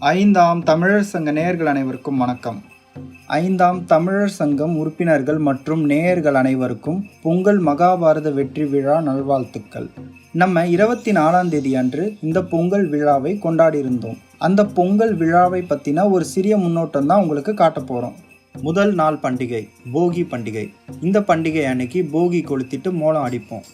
ஐந்தாம் தமிழர் சங்க நேயர்கள் அனைவருக்கும் வணக்கம். ஐந்தாம் தமிழர் சங்கம் உறுப்பினர்கள் மற்றும் நேயர்கள் அனைவருக்கும் பொங்கல் மகாபாரத வெற்றி விழா நல்வாழ்த்துக்கள். நம்ம 24ஆம் தேதி அன்று இந்த பொங்கல் விழாவை கொண்டாடியிருந்தோம். அந்த பொங்கல் விழாவை பற்றின ஒரு சிறிய முன்னோட்டம் தான் உங்களுக்கு காட்ட போகிறோம். முதல் நாள் பண்டிகை போகி பண்டிகை. இந்த பண்டிகை அன்னைக்கு போகி கொளுத்திட்டு மோளம் அடிப்போம்.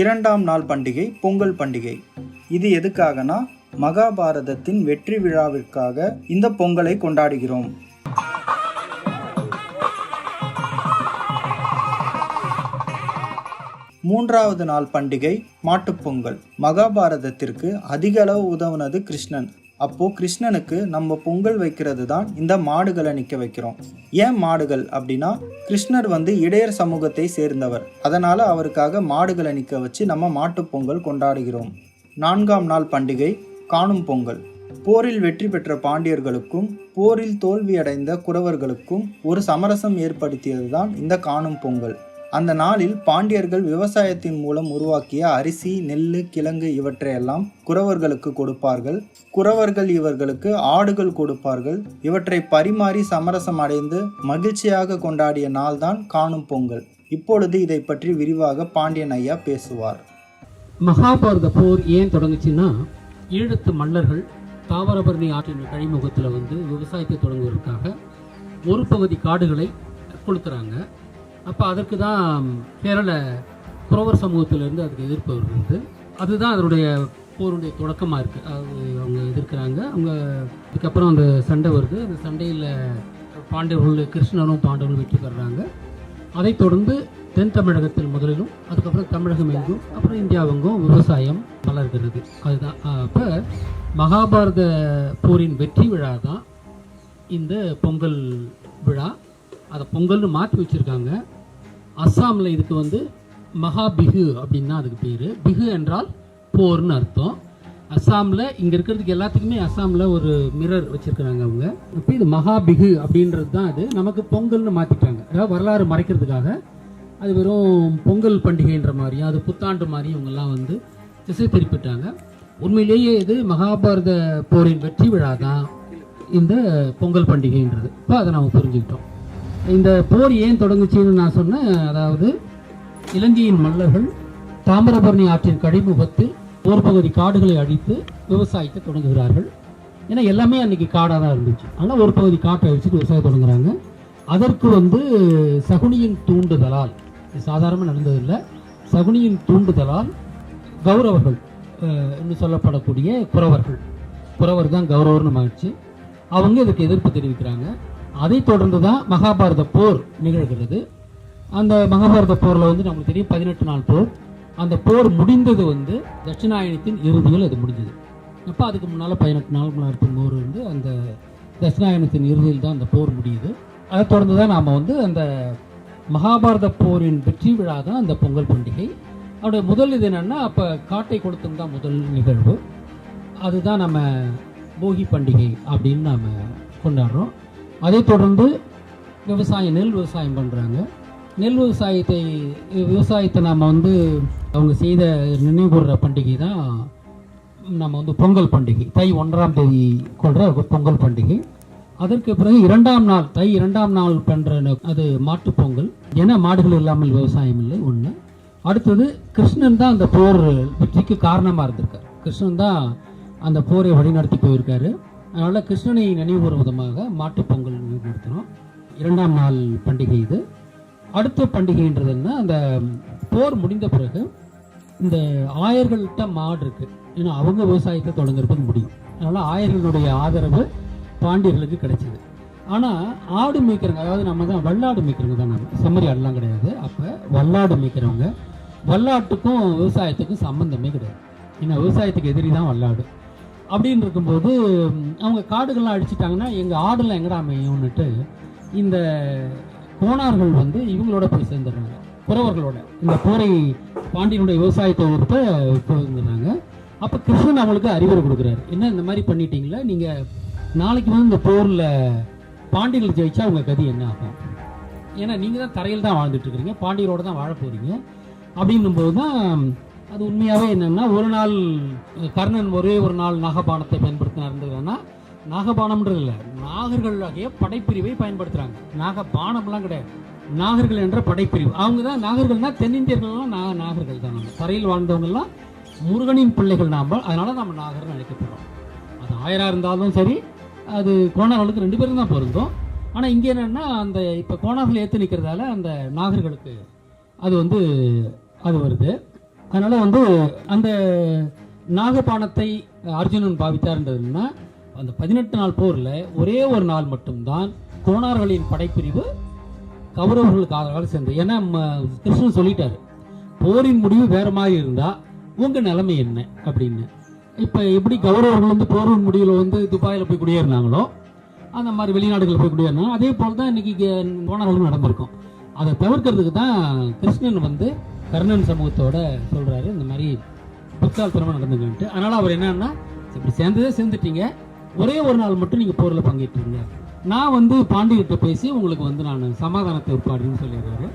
இரண்டாம் நாள் பண்டிகை பொங்கல் பண்டிகை. இது எதுக்காகனா மகாபாரதத்தின் வெற்றி விழாவிற்காக இந்த பொங்கலை கொண்டாடுகிறோம். மூன்றாவது நாள் பண்டிகை மாட்டுப்பொங்கல். மகாபாரதத்திற்கு அதிக அளவு உதவுனது கிருஷ்ணன். அப்போ கிருஷ்ணனுக்கு நம்ம பொங்கல் வைக்கிறது தான் இந்த மாடுகளை நிற்க வைக்கிறோம். ஏன் மாடுகள் அப்படின்னா கிருஷ்ணர் இடையர் சமூகத்தை சேர்ந்தவர். அதனால அவருக்காக மாடுகளை நிற்க வச்சு நம்ம மாட்டுப் பொங்கல் கொண்டாடுகிறோம். நான்காம் நாள் பண்டிகை காணும் பொங்கல். போரில் வெற்றி பெற்ற பாண்டியர்களுக்கும் போரில் தோல்வியடைந்த குறவர்களுக்கும் ஒரு சமரசம் ஏற்படுத்தியது தான் இந்த காணும் பொங்கல். அந்த நாளில் பாண்டியர்கள் விவசாயத்தின் மூலம் உருவாக்கிய அரிசி, நெல், கிழங்கு இவற்றையெல்லாம் குறவர்களுக்கு கொடுப்பார்கள். குறவர்கள் இவர்களுக்கு ஆடுகள் கொடுப்பார்கள். இவற்றை பரிமாறி சமரசம் அடைந்து மகிழ்ச்சியாக கொண்டாடிய நாள் தான் காணும் பொங்கல். இப்பொழுது இதை பற்றி விரிவாக பாண்டியன் ஐயா பேசுவார். மகாபாரத போர் ஏன் தொடங்குச்சுன்னா, ஈழத்து மன்னர்கள் தாமிரபரணி ஆற்றின் கழிமுகத்தில் விவசாயத்தை தொடங்குவதற்காக ஒரு பகுதி காடுகளை கொளுத்துறாங்க. அப்போ அதற்கு தான் கேரள குறவர் சமூகத்திலேருந்து அதுக்கு எதிர்ப்பு வருகிறது. அதுதான் அதனுடைய போருடைய தொடக்கமாக இருக்குது. அது அவங்க எதிர்க்கிறாங்க. அவங்க அதுக்கப்புறம் அந்த சண்டை வருது. அந்த சண்டையில் பாண்டியர்கள், கிருஷ்ணரும் பாண்டவர்களும் வெற்றி பெறுறாங்க. அதைத் தொடர்ந்து தென் தமிழகத்தில் முதலிலும், அதுக்கப்புறம் தமிழகம் எங்கும், அப்புறம் இந்தியாவெங்கும் விவசாயம் வளர்கிறது. அதுதான் அப்போ மகாபாரத போரின் வெற்றி விழா தான் இந்த பொங்கல் விழா. அதை பொங்கல்னு மாற்றி வச்சுருக்காங்க. அஸ்ஸாமில் இதுக்கு மகாபிகு அப்படின்னா அதுக்கு பேர். பிகு என்றால் போர்னு அர்த்தம். அஸ்ஸாமில் இங்கே இருக்கிறதுக்கு எல்லாத்துக்குமே அஸ்ஸாமில் ஒரு மிரர் வச்சுருக்கிறாங்க அவங்க. இப்போ இது மகாபிகு அப்படின்றது தான் அது. நமக்கு பொங்கல்னு மாற்றிட்டாங்க. அதாவது வரலாறு மறைக்கிறதுக்காக அது வெறும் பொங்கல் பண்டிகைன்ற மாதிரியும் அது புத்தாண்டு மாதிரியும் இவங்கெல்லாம் திசை திருப்பிட்டாங்க. உண்மையிலேயே இது மகாபாரத போரின் வெற்றி விழா தான் இந்த பொங்கல் பண்டிகைன்றது. இப்போ அதை நம்ம புரிஞ்சுக்கிட்டோம். இந்த போர் ஏன் தொடங்குச்சுன்னு நான் சொன்னேன். அதாவது இலங்கையின் மன்னர்கள் தாமிரபரணி ஆற்றின் கழிமுகத்தில் ஒரு பகுதி காடுகளை அழித்து விவசாயத்தை தொடங்குகிறார்கள். ஏன்னா எல்லாமே அன்னைக்கு காடாக தான் இருந்துச்சு. ஆனால் ஒரு பகுதி காட்டை அழிச்சுட்டு விவசாயம் தொடங்குறாங்க. அதற்கு சகுனியின் தூண்டுதலால், சாதாரணமாக நடந்ததில்லை, சகுனியின் தூண்டுதலால் கௌரவர்கள் என்று சொல்லப்படக்கூடிய குறவர் தான் கௌரவர்னு மாறிச்சு. அவங்க இதுக்கு எதிர்ப்பு தெரிவிக்கிறாங்க. அதைத் தொடர்ந்து தான் மகாபாரத போர் நிகழ்கிறது. அந்த மகாபாரத போரில் நமக்கு தெரியும் 18 நாள் போர். அந்த போர் முடிந்தது தட்சிணாயனத்தின் இறுதியில் அது முடிஞ்சது. அப்போ அதுக்கு முன்னால் 18 நாள் முன்னாடி போர் அந்த தட்சிணாயனத்தின் இறுதியில் தான் அந்த போர் முடியுது. அதை தொடர்ந்து தான் நாம் அந்த மகாபாரத போரின் வெற்றி விழா தான் அந்த பொங்கல் பண்டிகை. அதோட முதல் இது என்னென்னா, அப்போ காட்டை கொடுத்தது தான் முதல் நிகழ்வு. அதுதான் நம்ம போகி பண்டிகை அப்படின்னு நாம் கொண்டாடுறோம். அதை தொடர்ந்து நெல் விவசாயம் பண்ணுறாங்க. நெல் விவசாயத்தை நாம் அவங்க செய்த நினைவுகூர்ற பண்டிகை தான் நம்ம பொங்கல் பண்டிகை. தை 1ஆம் தேதி கொள்கிற பொங்கல் பண்டிகை. அதற்கு பிறகு தை 2ஆம் நாள் பண்ணுற அது மாட்டு பொங்கல். ஏன்னா மாடுகள் இல்லாமல் விவசாயம் இல்லை ஒன்று. அடுத்தது கிருஷ்ணன் தான் அந்த போர் வெற்றிக்கு காரணமாக இருந்திருக்கார். கிருஷ்ணன் தான் அந்த போரை வழிநடத்தி போயிருக்காரு. அதனால் கிருஷ்ணனை நினைவுற விதமாக மாட்டுப் பொங்கல் நடத்தினோம். 2ஆம் நாள் பண்டிகை இது. அடுத்த பண்டிகைன்றதுன்னா, அந்த போர் முடிந்த பிறகு இந்த ஆயர்கள்ட்ட மாடு இருக்குது. ஏன்னா அவங்க விவசாயத்தை தொடங்குறது முடியும். அதனால் ஆயர்களுடைய ஆதரவு பாண்டியர்களுக்கு கிடைச்சிது. ஆனால் ஆடு மேய்க்கிறவங்க, அதாவது நம்ம தான் வல்லாடு மேய்க்கிறவங்க தான், நம்ம செம்மறி ஆடுலாம் கிடையாது. அப்போ வல்லாடு மேய்க்கிறவங்க, வல்லாட்டுக்கும் விவசாயத்துக்கும் சம்மந்தமே கிடையாது. ஏன்னா விவசாயத்துக்கு எதிரி தான் வல்லாடு. அப்படின்னு இருக்கும்போது அவங்க காடுகள்லாம் அழிச்சிட்டாங்கன்னா எங்கள் ஆடுலாம் எங்கடா மேயும்னுட்டு இந்த கோணார்கள் இவங்களோட போய் சேர்ந்துடுறாங்க. குறவர்களோட இந்த போரை பாண்டியனுடைய விவசாயத்தை போயிருந்துடுறாங்க. அப்போ கிருஷ்ணன் அவங்களுக்கு அறிவுரை கொடுக்குறாரு, என்ன இந்த மாதிரி பண்ணிட்டீங்களா, நீங்கள் நாளைக்கு வந்து இந்த போரில் பாண்டியர்கள் ஜெயிச்சா உங்கள் கதி என்ன ஆகும், ஏன்னா நீங்கள் தான் தரையில் தான் வாழ்ந்துட்டு இருக்கிறீங்க, பாண்டியரோட தான் வாழ போகிறீங்க அப்படின்னும் போது தான் அது உண்மையாகவே என்னென்னா, ஒரு நாள் கர்ணன் ஒரே ஒரு நாள் நாகபானத்தை பயன்படுத்தினா, நாகபானம்ன்றது இல்லை, நாகர்கள் ஆகிய படைப்பிரிவை பயன்படுத்துகிறாங்க. நாகபானம்லாம் கிடையாது, நாகர்கள் என்ற படைப்பிரிவு. அவங்க தான் நாகர்கள்னா தென்னிந்தியர்கள்லாம் நாகர்கள் தான். நம்ம தரையில் வாழ்ந்தவங்கெல்லாம் முருகனின் பிள்ளைகள் நாம், அதனால நம்ம நாகர்னு அழைக்கப்படுறோம். அது ஆயராக இருந்தாலும் சரி, அது கோணார்களுக்கு 2 பேரும் தான் பொருந்தும். ஆனால் இங்கே என்னென்னா, அந்த இப்போ கோணார்கள் ஏற்று நிற்கிறதால அந்த நாகர்களுக்கு அது வந்து அது வருது. அதனால் வந்து அந்த நாகபானத்தை அர்ஜுனன் பாவித்தார்ன்றதுன்னா, அந்த 18 நாள் போரில் ஒரே ஒரு நாள் மட்டும்தான் கோணார்களின் படைப்பிரிவு கௌரவர்களுக்கு ஆதரவாக சேர்ந்தது. ஏன்னா கிருஷ்ணன் சொல்லிட்டாரு, போரின் முடிவு வேற மாதிரி இருந்தால் உங்கள் நிலைமை என்ன அப்படின்னு. இப்போ எப்படி கௌரவர்கள் வந்து போரின் முடிவில் வந்து துபாயில் போய் குடியேறினாங்களோ, அந்த மாதிரி வெளிநாடுகளில் போய் குடியேறினாங்க, அதே போல் தான் இன்னைக்கு கோணார்களும் நடந்திருக்கும். அதை தவிர்க்கிறதுக்கு தான் கிருஷ்ணன் வந்து கர்ணன் சமூகத்தோட சொல்கிறாரு, இந்த மாதிரி புத்தால்தனமாக நடந்துக்கிட்டு. அதனால் அவர் என்னன்னா, இப்படி சேர்ந்துட்டீங்க, ஒரே ஒரு நாள் மட்டும் நீங்கள் போரில் பங்கேற்றுங்க, நான் வந்து பாண்டியர்கிட்ட பேசி உங்களுக்கு வந்து நான் சமாதானத்தை ஏற்பாடுன்னு சொல்லிடுறாரு.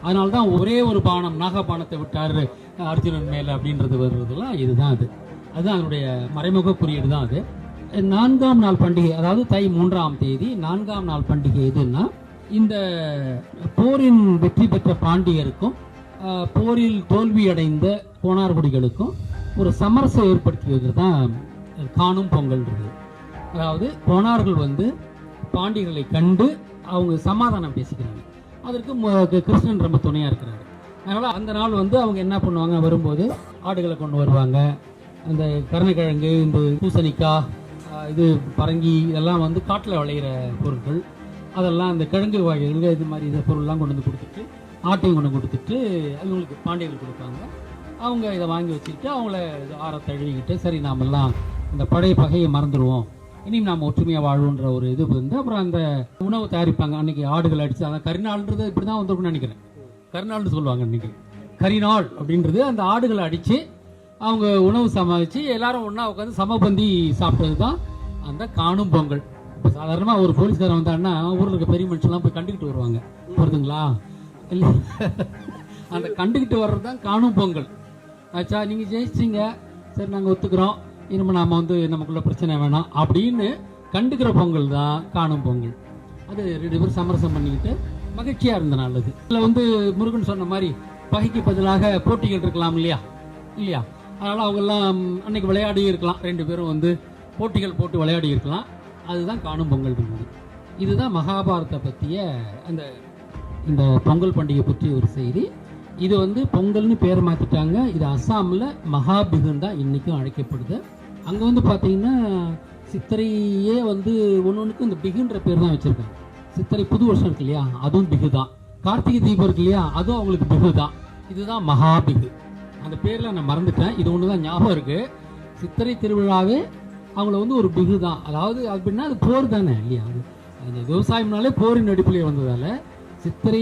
அதனால தான் ஒரே ஒரு பானம் நாகபானத்தை விட்டார் அர்ஜுனன் மேலே அப்படின்றது வருவதெல்லாம் இதுதான். அதுதான் அதனுடைய மறைமுக குறியீடு தான் அது. 4ஆம் நாள் பண்டிகை, அதாவது தை 3ஆம் தேதி 4ஆம் நாள் பண்டிகை எதுன்னா, இந்த போரின் வெற்றி பெற்ற பாண்டியருக்கும் போரில் தோல்வியடைந்த கோணார்குடிகளுக்கும் ஒரு சமரசம் ஏற்படுத்தியது தான் காணும் பொங்கல்ன்றது. அதாவது கோணார்கள் வந்து பாண்டியர்களை கண்டு அவங்க சமாதானம் பேசிக்கிறாங்க. அதற்கு கிருஷ்ணன் ரொம்ப துணையாக இருக்கிறாரு. அதனால் அந்த நாள் வந்து அவங்க என்ன பண்ணுவாங்க, வரும்போது ஆடுகளை கொண்டு வருவாங்க, அந்த கருணைக்கிழங்கு, இந்த பூசணிக்காய், இது பரங்கி, இதெல்லாம் வந்து காட்டில் விளையிற பொருட்கள், அதெல்லாம் அந்த கிழங்கு வகைகள், இது மாதிரி இந்த பொருள்லாம் கொண்டு வந்து கொடுத்துட்டு, ஆட்டையும் கொண்டு கொடுத்துட்டு அவங்களுக்கு பாண்டியர்கள் கொடுப்பாங்க. அவங்க இதை வாங்கி வச்சுக்கிட்டு அவங்கள ஆற தழுவிக்கிட்டு, சரி நாமெல்லாம் இந்த பழைய பகையை மறந்துடுவோம், இனியும் நாம் ஒற்றுமையாக வாழ்வுன்ற ஒரு இது வந்து அப்புறம் அந்த உணவு தயாரிப்பாங்க. அன்றைக்கி ஆடுகள் அடித்து, அதான் கரிநாள்ன்றது இப்படி தான் வந்துருக்குன்னு நினைக்கிறேன், கரிநாள்னு சொல்லுவாங்க அன்றைக்கி, கரிநாள் அப்படின்றது அந்த ஆடுகளை அடித்து அவங்க உணவு சமாளித்து எல்லாரும் ஒன்றா உட்காந்து சமபந்தி சாப்பிட்டது தான் அந்த காணும் பொங்கல். இப்போ சாதாரணமாக ஒரு போலீஸ்காரன் வந்தான்னா ஊரில் இருக்க பெரிய மனுஷன்லாம் போய் கண்டுக்கிட்டு வருவாங்க, புரியுதுங்களா? இல்லை, அந்த கண்டுக்கிட்டு வர்றது தான் காணும் பொங்கல். ஆச்சா, நீங்கள் ஜெயிச்சிங்க, சரி நாங்கள் ஒத்துக்கிறோம், இனிமேல் நாம் வந்து நமக்குள்ள பிரச்சனை வேணாம் அப்படின்னு கண்டுக்கிற பொங்கல் தான் காணும் பொங்கல். அது 2 பேரும் சமரசம் பண்ணிக்கிட்டு மகிழ்ச்சியாக இருந்த நாள் அது. இதில் வந்து முருகன் சொன்ன மாதிரி பகைக்கு பதிலாக போட்டிகள் இருக்கலாம் இல்லையா? அதனால் அவங்கெல்லாம் அன்னைக்கு விளையாடி இருக்கலாம், 2 பேரும் வந்து போட்டிகள் போட்டு விளையாடி இருக்கலாம். அதுதான் காணும் பொங்கல் இருந்தது. இதுதான் மகாபாரத்தை பற்றிய அந்த இந்த பொங்கல் பண்டிகை பற்றிய ஒரு செய்தி. இது வந்து பொங்கல்னு பேர் மாற்றிட்டாங்க. இது அஸ்ஸாமில் மகாபிகுன்னு தான் இன்றைக்கும் அழைக்கப்படுது. அங்கே வந்து பார்த்தீங்கன்னா சித்திரையே வந்து ஒன்றுக்கும் இந்த பிகுன்ற பேர் தான் வச்சுருக்காங்க. சித்திரை புது வருஷம் இருக்கு இல்லையா, அதுவும் பிகு தான். கார்த்திகை தீபம் இருக்கு இல்லையா, அதுவும் அவங்களுக்கு பிகு தான். இதுதான் மகாபிகு. அந்த பேரில் நான் மறந்துட்டேன், இது ஒன்று தான் ஞாபகம் இருக்குது. சித்திரை திருவிழாவே அவங்கள வந்து ஒரு பிகு தான். அதாவது அப்படின்னா அது போர் தானே இல்லையா, அந்த விவசாயம்னாலே போரின் அடிப்படையில் வந்ததால் சித்திரை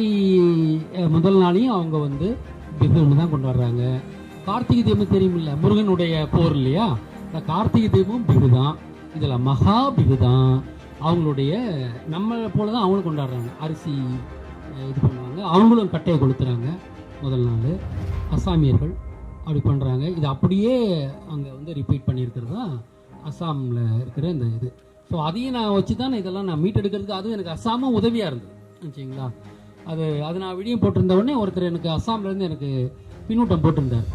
முதல் நாளையும் அவங்க வந்து பிகுன்னு தான் கொண்டாடுறாங்க. கார்த்திகை தீபம் தெரியுமில்ல, முருகனுடைய போர் இல்லையா, இந்த கார்த்திகை தீபம் பிகு தான். இதில் மகா பிகு தான். அவங்களுடைய நம்ம போல தான் அவங்களும் கொண்டாடுறாங்க. அரிசி இது பண்ணுவாங்க, அவங்களும் கட்டையை கொளுத்துறாங்க முதல் நாள். அஸ்ஸாமியர்கள் அப்படி பண்ணுறாங்க. இது அப்படியே அங்கே வந்து ரிப்பீட் பண்ணியிருக்கிறது தான் அஸ்ஸாமில் இருக்கிற இந்த இது. ஸோ அதையும் நான் வச்சு தான் இதெல்லாம் நான் மீட்டெடுக்கிறதுக்கு, அதுவும் எனக்கு அஸ்ஸாமும் உதவியாக இருந்தது வச்சிங்களா. அது நான் வீடியோ போட்டிருந்த உடனே ஒருத்தர் எனக்கு அஸ்ஸாம்லேருந்து எனக்கு பின்னூட்டம் போட்டிருந்தார்,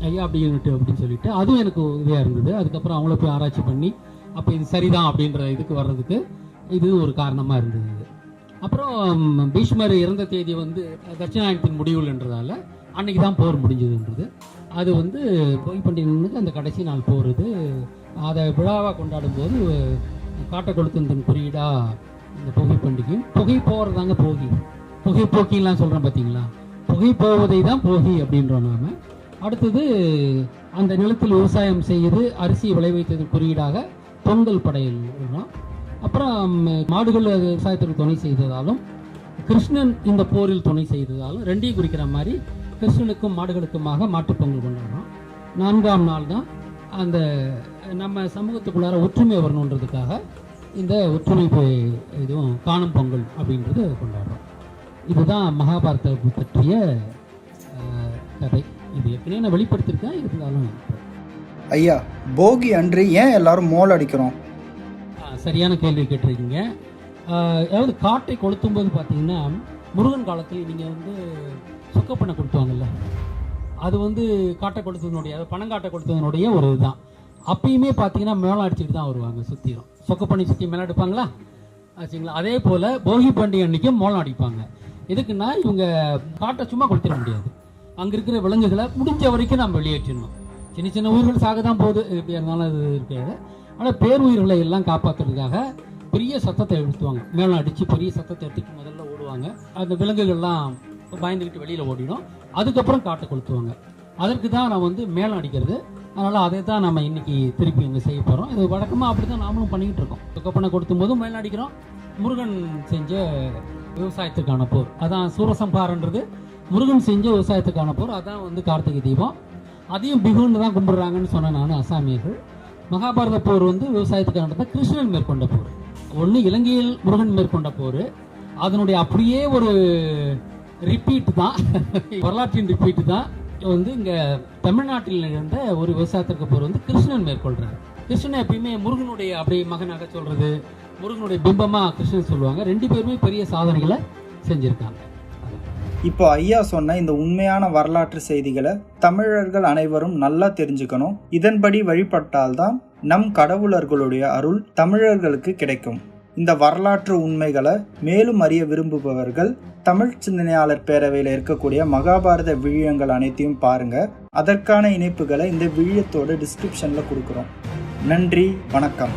ஐயா அப்படின்னு சொல்லிட்டு, அதுவும் எனக்கு உதவியாக இருந்தது. அதுக்கப்புறம் அவங்கள போய் ஆராய்ச்சி பண்ணி அப்போ இது சரிதான் அப்படின்ற இதுக்கு வர்றதுக்கு இது ஒரு காரணமாக இருந்தது. அப்புறம் பீஷ்மர் இறந்த தேதி வந்து தட்சிணாயனத்தின் முடிவுன்றதால அன்னைக்கு தான் போர் முடிஞ்சதுன்றது. அது வந்து பொய் பண்டிகைக்கு அந்த கடைசி நாள் போகிறது. அதை விழாவாக கொண்டாடும் போது காட்டை கொளுத்துந்தன் குறியீடாக இந்த புகை பண்டிகை. புகை போகிறதாங்க போகி, புகை போக்கிலாம் சொல்கிறோம் பார்த்தீங்களா, புகை போவதை தான் போகி அப்படின்றோம் நாம். அடுத்தது அந்த நிலத்தில் விவசாயம் செய்து அரிசி விளைவித்தது குறியீடாக பொங்கல் படையல் விடுறோம். அப்புறம் மாடுகள் விவசாயத்திற்கு துணை செய்ததாலும் கிருஷ்ணன் இந்த போரில் துணை செய்ததாலும் ரெண்டையும் குறிக்கிற மாதிரி கிருஷ்ணனுக்கும் மாடுகளுக்குமாக மாட்டுப்பொங்கல் கொண்டாடுறோம். 4ஆம் நாள் தான் அந்த நம்ம சமூகத்துக்குள்ளார ஒற்றுமை வரணுன்றதுக்காக இந்த ஒற்றுமை இதுவும் காணும் பொங்கல் அப்படின்றது கொண்டாடுறோம். இதுதான் மகாபாரதத்தை பற்றிய கதை. இது ஏற்கனவே நான் வெளிப்படுத்தியிருக்கேன், இருந்தாலும் ஐயா, போகி அன்று ஏன் எல்லாரும் மோல் அடிக்கிறோம்? சரியான கேள்வி கேட்டிருக்கீங்க. அதாவது காட்டை கொளுத்தும் போது பார்த்தீங்கன்னா, முருகன் காலத்தில் நீங்கள் வந்து சுக்கப்பண்ணை கொளுத்துவாங்கல்ல, அது வந்து காட்டை கொளுத்துவதனுடைய, அதாவது பணங்காட்டை கொளுத்துவதனுடைய ஒரு இதுதான். அப்பயுமே பார்த்தீங்கன்னா மேளம் அடிச்சுட்டு தான் வருவாங்க. சுற்றிடும் சொக்கப்பண்ணி சுற்றி மேலே அடிப்பாங்களா ஆச்சுங்களா. அதே போல் போகி பண்டிகை அன்றைக்கும் மேளம் அடிப்பாங்க. எதுக்குன்னா, இவங்க காட்டை சும்மா கொளுத்திட முடியாது. அங்கே இருக்கிற விலங்குகளை முடிஞ்ச வரைக்கும் நம்ம வெளியேற்றிடணும். சின்ன சின்ன உயிர்கள் சாக தான் போகுது, எப்படி இருந்தாலும் அது இருக்காது. ஆனால் பேருயிர்களை எல்லாம் காப்பாற்றுறதுக்காக பெரிய சத்தத்தை எழுத்துவாங்க. மேளம் அடித்து பெரிய சத்தத்தை எடுத்துட்டு முதல்ல ஓடுவாங்க. அந்த விலங்குகள்லாம் பயந்துக்கிட்டு வெளியில் ஓடிடும். அதுக்கப்புறம் காட்டை கொளுத்துவாங்க. அதற்கு தான் நான் வந்து மேளம் அடிக்கிறது. அதனால் அதை தான் நம்ம இன்னைக்கு திருப்பி இங்கே செய்ய போகிறோம். இது வழக்கமாக அப்படி தான் நாமளும் பண்ணிக்கிட்டு இருக்கோம். சொக்கப்பண்ணை கொடுத்தும் போதும் மேளம் அடிக்கிறோம். முருகன் செஞ்ச விவசாயத்துக்கான போர், அதான் சூரசம்ஹாரன்றது முருகன் செஞ்ச விவசாயத்துக்கான போர். அதான் வந்து கார்த்திகை தீபம். அதையும் பிகுன்னு தான் கும்பிடுறாங்கன்னு சொன்னேன் நான். அசாமியர்கள் மகாபாரத போர் வந்து விவசாயத்துக்கான கிருஷ்ணன் மேற்கொண்ட போர். ஒன்று இலங்கையில் முருகன் மேற்கொண்ட போர், அதனுடைய அப்படியே ஒரு ரிப்பீட் தான், வரலாற்றின் ரிப்பீட் தான் வந்து இங்கே தமிழ்நாட்டில் நிகழ்ந்த ஒரு விவசாயத்திற்கு போர் வந்து கிருஷ்ணன் மேற்கொள்கிறார். கிருஷ்ணன் எப்பயுமே முருகனுடைய அப்படி மகனாக சொல்றது, முருகனுடைய பிம்பமாக கிருஷ்ணன் சொல்லுவாங்க. ரெண்டு பேருமே பெரிய சாதனைகளை செஞ்சுருக்காங்க. இப்போ ஐயா சொன்ன இந்த உண்மையான வரலாற்று செய்திகளை தமிழர்கள் அனைவரும் நல்லா தெரிஞ்சுக்கணும். இதன்படி வழிபட்டால்தான் நம் கடவுளர்களுடைய அருள் தமிழர்களுக்கு கிடைக்கும். இந்த வரலாற்று உண்மைகளை மேலும் அறிய விரும்புபவர்கள் தமிழ் சிந்தனையாளர் பேரவையில் இருக்கக்கூடிய மகாபாரத விழியங்கள் அனைத்தையும் பாருங்க. அதற்கான இணைப்புகளை இந்த விழியத்தோட டிஸ்கிரிப்ஷன்ல கொடுக்குறோம். நன்றி, வணக்கம்.